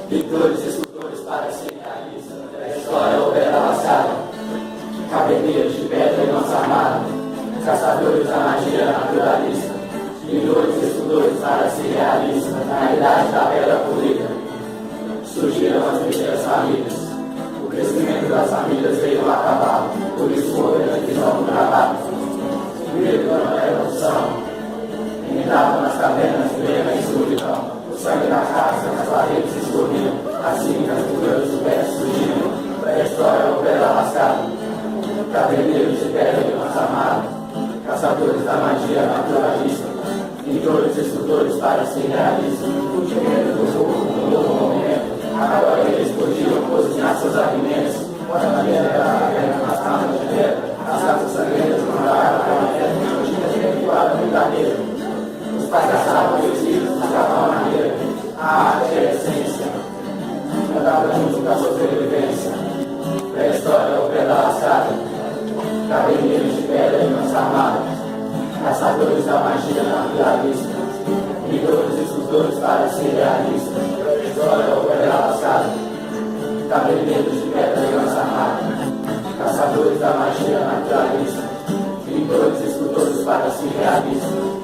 pintores e escultores para cerealistas, a história opera lascada, cabeleiros de pedra e nossa armada, caçadores da magia naturalista, pintores e escultores para cerealistas, na idade da pedra polida, surgiram as primeiras famílias. O crescimento das famílias veio a cavalo, por isso o organismo do trabalho. Primeiro plano da evolução, imitavam nas cavernas plena escuridão. O sangue da casa nas paredes escorriam, assim que as culturas do pé surgiam. A história opera lascada, cabeleiros de pedra e nossa amada, caçadores da magia naturalista, pintores e escultores para ser realistas. O dinheiro do povo, um novo momento. Agora eles podiam cozinhar seus alimentos. Olha a maneira da caverna nas camas de pedra, as casas sangrentas mandaram para a terra, não tinha tempo para brincadeira. Os pais caçavam e os filhos buscavam a maneira. A arte é a essência, andava junto com a sobrevivência. A história opera lascada, cabeleiros de pedra e nossa armada, caçadores da magia naturalista, pintores e escultores para ser realistas. A história opera lascada, cabeleiros de pedra e nossa armada, caçadores da magia naturalista, pintores e escultores para ser realistas.